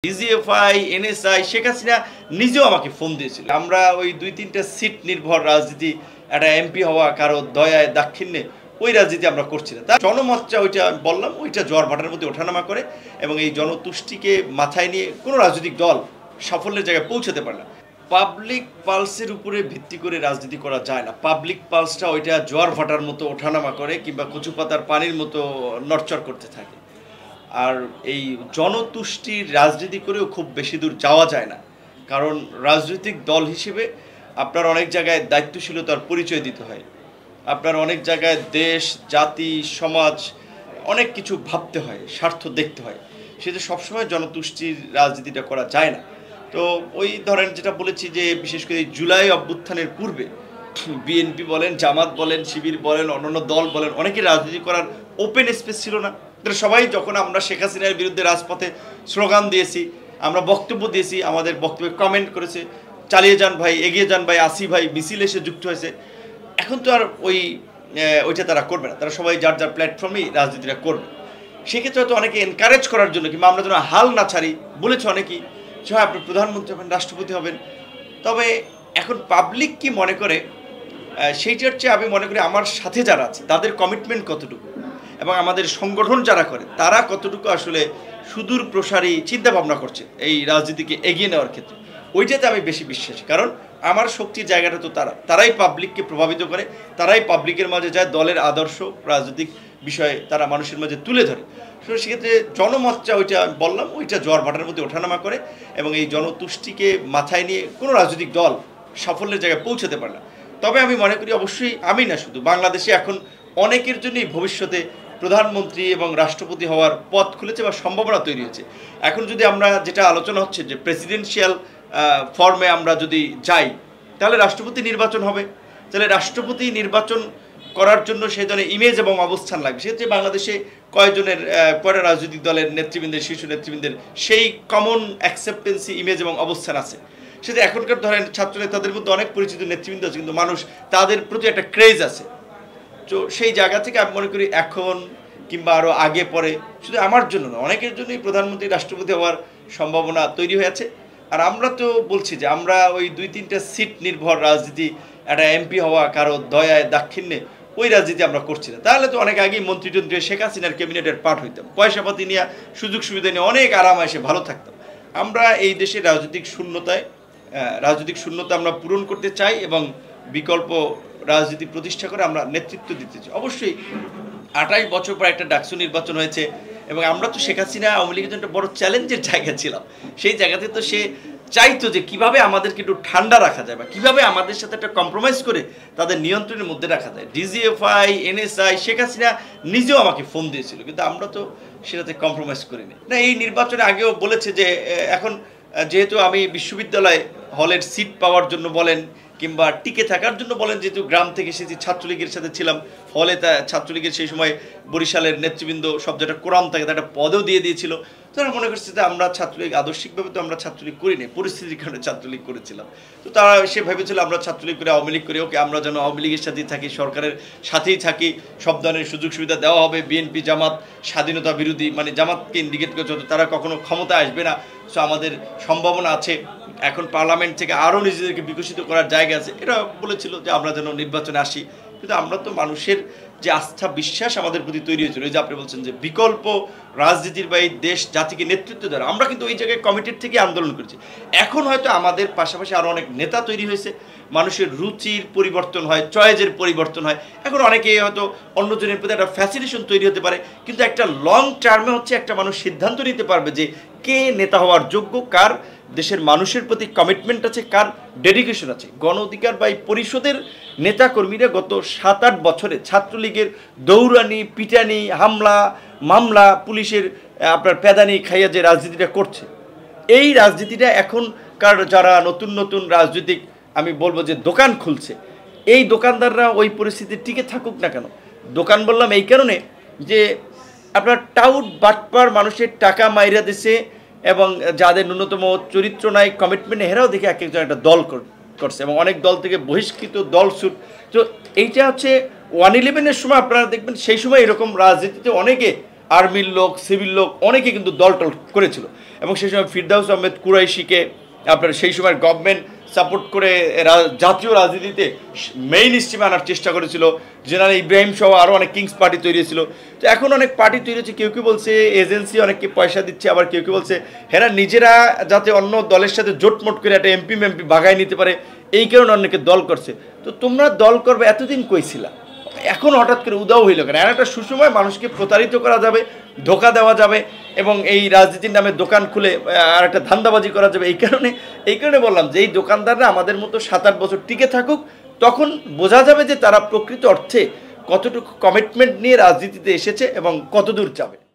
DGFI, NSI, Sheikh Hasina নিজেও আমাকে phone দিয়েছিল। আমরা ওই ২-৩টা সিট নির্ভর রাজনীতি, একটা এমপি হওয়া কারো দয়ায় দাক্ষিণ্যে, ওই রাজনীতি আমরা করছি না। তার জনমতটা ওইটা বললাম, ওইটা জোয়ার ভাটার মধ্যে ওঠানামা করে এবং এই জনতুষ্টিকে মাথায় নিয়ে কোনো রাজনৈতিক দল সাফল্যের জায়গায় পৌঁছাতে পারে না। পাবলিক পালসের উপরে ভিত্তি করে রাজনীতি করা যায় না। পাবলিক পালসটা ওইটা জোয়ার ভাটার মতো ওঠানামা করে কিংবা কচু পাতার পানির মতো নড়চড় করতে থাকে। আর এই জনতুষ্টির রাজনীতি করেও খুব বেশি দূর যাওয়া যায় না, কারণ রাজনৈতিক দল হিসেবে আপনার অনেক জায়গায় দায়িত্বশীলতার পরিচয় দিতে হয়, আপনার অনেক জায়গায় দেশ, জাতি, সমাজ অনেক কিছু ভাবতে হয়, স্বার্থ দেখতে হয়। সেটা সবসময় জনতুষ্টির রাজনীতিটা করা যায় না। তো ওই ধরেন যেটা বলেছি যে বিশেষ করে জুলাই অভ্যুত্থানের পূর্বে বিএনপি বলেন, জামাত বলেন, শিবির বলেন, অন্যান্য দল বলেন, অনেকে রাজনীতি করার ওপেন স্পেস ছিল না। সবাই যখন আমরা শেখ হাসিনার বিরুদ্ধে রাজপথে স্লোগান দিয়েছি, আমরা বক্তব্য দিয়েছি, আমাদের বক্তব্যে কমেন্ট করেছে, চালিয়ে যান ভাই, এগিয়ে যান ভাই, আসি ভাই, মিছিল এসে যুক্ত হয়েছে। এখন তো আর ওইটা তারা করবে না, তারা সবাই যার যার প্ল্যাটফর্মেই রাজনীতিটা করবে। সেক্ষেত্রে হয়তো অনেকে এনকারেজ করার জন্য কিংবা আমরা যেন হাল না ছাড়ি বলেছে অনেকেই যে হয় আপনি প্রধানমন্ত্রী হবেন, রাষ্ট্রপতি হবেন। তবে এখন পাবলিক কি মনে করে সেইটার চেয়ে আমি মনে করি আমার সাথে যারা আছে তাদের কমিটমেন্ট কতটুকু এবং আমাদের সংগঠন যারা করে তারা কতটুকু আসলে সুদূর প্রসারী চিন্তা ভাবনা করছে এই রাজনীতিকে এগিয়ে নেওয়ার ক্ষেত্রে, ওইটাতে আমি বেশি বিশ্বাসী। কারণ আমার শক্তির জায়গাটা তো তারাই পাবলিককে প্রভাবিত করে, তারাই পাবলিকের মাঝে যায়, দলের আদর্শ রাজনৈতিক বিষয়ে তারা মানুষের মাঝে তুলে ধরে। সেক্ষেত্রে জনমতটা ওইটা বললাম, ওইটা জোয়ার ভাটার মধ্যে ওঠানামা করে এবং এই জনতুষ্টিকে মাথায় নিয়ে কোনো রাজনৈতিক দল সাফল্যের জায়গায় পৌঁছাতে পারে না। তবে আমি মনে করি অবশ্যই আমি না, শুধু বাংলাদেশে এখন অনেকের জন্যই ভবিষ্যতে প্রধানমন্ত্রী এবং রাষ্ট্রপতি হওয়ার পথ খুলেছে বা সম্ভাবনা তৈরি হয়েছে। এখন যদি আমরা যেটা আলোচনা হচ্ছে যে প্রেসিডেন্সিয়াল ফর্মে আমরা যদি যাই, তাহলে রাষ্ট্রপতি নির্বাচন হবে। তাহলে রাষ্ট্রপতি নির্বাচন করার জন্য সেই ধরনের ইমেজ এবং অবস্থান লাগবে। সেক্ষেত্রে বাংলাদেশে কয়টা রাজনৈতিক দলের নেতৃবৃন্দের, শীর্ষ নেতৃবৃন্দের সেই কমন অ্যাকসেপ্টেন্সি, ইমেজ এবং অবস্থান আছে। সেটা এখনকার ধরেন ছাত্র নেতাদের মধ্যে অনেক পরিচিত নেতৃবৃন্দ আছে, কিন্তু মানুষ তাদের প্রতি একটা ক্রেজ আছে। তো সেই জায়গা থেকে আমি মনে করি এখন কিংবা আরও আগে পরে শুধু আমার জন্য না, অনেকের জন্যই প্রধানমন্ত্রী, রাষ্ট্রপতি হওয়ার সম্ভাবনা তৈরি হয়েছে। আর আমরা তো বলছি যে আমরা ওই ২-৩টা সিট নির্ভর রাজনীতি, একটা এমপি হওয়া কারো দয়ায় দাক্ষিণ্যে, ওই রাজনীতি আমরা করছি না। তাহলে তো অনেক আগেই মন্ত্রী শেখ হাসিনার ক্যাবিনেটের পার্ট হইতাম, পয়সাপাতি নিয়ে, সুযোগ সুবিধা নিয়ে অনেক আরামে এসে ভালো থাকতাম। আমরা এই দেশে রাজনৈতিক শূন্যতা আমরা পূরণ করতে চাই এবং বিকল্প রাজনীতি প্রতিষ্ঠা করে আমরা নেতৃত্ব দিতে চাই। অবশ্যই ২৮ বছর পর একটা ডাকসু নির্বাচন হয়েছে এবং আমরা তো শেখ হাসিনা আওয়ামী লীগের জন্য একটা বড় চ্যালেঞ্জের জায়গা ছিলাম। সেই জায়গাতে তো সে চাইতো যে কীভাবে আমাদেরকে একটু ঠান্ডা রাখা যায় বা কীভাবে আমাদের সাথে একটা কম্প্রোমাইজ করে তাদের নিয়ন্ত্রণের মধ্যে রাখা যায়। ডিজিএফআই, এনএসআই, শেখ হাসিনা নিজেও আমাকে ফোন দিয়েছিল, কিন্তু আমরা তো সেটাতে কম্প্রোমাইজ করিনি না। এই নির্বাচনে আগেও বলেছে যে এখন যেহেতু আমি বিশ্ববিদ্যালয়ে হলের সিট পাওয়ার জন্য বলেন কিংবা টিকে থাকার জন্য বলেন, যেহেতু গ্রাম থেকে এসেছি, ছাত্রলীগের সাথে ছিলাম, ফলে ছাত্রলীগের সেই সময় বরিশালের নেতৃবৃন্দ সব যেটা কোরআন থাকে একটা পদও দিয়ে দিয়েছিল। তারা মনে করছে যে আমরা ছাত্রলীগ, আদর্শিকভাবে তো আমরা ছাত্রলীগ করিনি, পরিস্থিতির কারণে ছাত্রলীগ করেছিলাম। তো তারা সে ভেবেছিল আমরা ছাত্রলীগ করে আওয়ামী লীগ করি, ওকে আমরা যেন আওয়ামী লীগের সাথেই থাকি, সরকারের সাথেই থাকি, সব ধরনের সুযোগ সুবিধা দেওয়া হবে। বিএনপি, জামাত স্বাধীনতা বিরোধী, মানে জামাতকে ইন্ডিকেট করছে তারা কখনো ক্ষমতা আসবে না। সো আমাদের সম্ভাবনা আছে, এখন পার্লামেন্ট থেকে আরও নিজেদেরকে বিকশিত করার জায়গা আছে। এরা বলেছিল যে আমরা যেন নির্বাচনে আসি, কিন্তু আমরা তো মানুষের যে আস্থা, বিশ্বাস আমাদের প্রতি তৈরি হয়েছিল, ওই যে আপনি বলছেন যে বিকল্প রাজনীতির বা এই দেশ জাতিকে নেতৃত্ব দেওয়া, আমরা কিন্তু ওই জায়গায় কমিটির থেকে আন্দোলন করেছি। এখন হয়তো আমাদের পাশাপাশি আরও অনেক নেতা তৈরি হয়েছে, মানুষের রুচির পরিবর্তন হয়, চয়েসের পরিবর্তন হয়। এখন অনেকে হয়তো অন্যজনের প্রতি একটা ফ্যাসিনেশন তৈরি হতে পারে, কিন্তু একটা লং টার্মে হচ্ছে একটা মানুষ সিদ্ধান্ত নিতে পারবে যে কে নেতা হওয়ার যোগ্য, কার দেশের মানুষের প্রতি কমিটমেন্ট আছে, কার ডেডিকেশন আছে। গণ অধিকার বা পরিষদের নেতাকর্মীরা গত ৭-৮ বছরে ছাত্রলীগের দৌড়ানি, পিটানি, হামলা, মামলা, পুলিশের আপনার প্যাদানি খাইয়া যে রাজনীতিটা করছে, এই রাজনীতিটা এখনকার যারা নতুন নতুন রাজনৈতিক আমি বলবো যে দোকান খুলছে, এই দোকানদাররা ওই পরিস্থিতি টিকে থাকুক না কেন। দোকান বললাম এই কারণে যে আপনার টাউট বাটপার মানুষের টাকা মাইরা দিছে এবং যাদের ন্যূনতম চরিত্র নাই, কমিটমেন্ট, এরাও দেখে এক একজন একটা দল করছে এবং অনেক দল থেকে বহিষ্কৃত, দল ছুট। তো এইটা হচ্ছে 111-এর সময় আপনারা দেখবেন, সেই সময় এরকম রাজনীতিতে অনেকে আর্মির লোক, সিভিল লোক অনেকে কিন্তু দল টল করেছিল। এবং সেই সময় ফিরদাউস আহমেদ কুরাইশিকে আপনার সেই সময় গভর্নমেন্ট সাপোর্ট করে জাতীয় রাজনীতিতে মেইন স্ট্রিমে আনার চেষ্টা করেছিল। জেনারেল ইব্রাহিম সহ আরও অনেক কিংস পার্টি তৈরি হয়েছিল। তো এখন অনেক পার্টি তৈরি হচ্ছে, কেউ কেউ বলছে এজেন্সি অনেককে পয়সা দিচ্ছে, আবার কেউ কেউ বলছে হ্যাঁ নিজেরা যাতে অন্য দলের সাথে জোটমোট করে একটা এমপি ভাগায় নিতে পারে, এই কারণে অনেকে দল করছে। তো তোমরা দল করবে এতদিন কইছিলা, এখন হঠাৎ করে উদাও হইল কেন? আর একটা সুসময় মানুষকে প্রতারিত করা যাবে, ধোকা দেওয়া যাবে এবং এই রাজনীতির নামে দোকান খুলে আর একটা ধান্দাবাজি করা যাবে। এই কারণে বললাম যে এই দোকানদাররা আমাদের মতো 7-8 বছর টিকে থাকুক, তখন বোঝা যাবে যে তারা প্রকৃত অর্থে কতটুকু কমিটমেন্ট নিয়ে রাজনীতিতে এসেছে এবং কতদূর যাবে।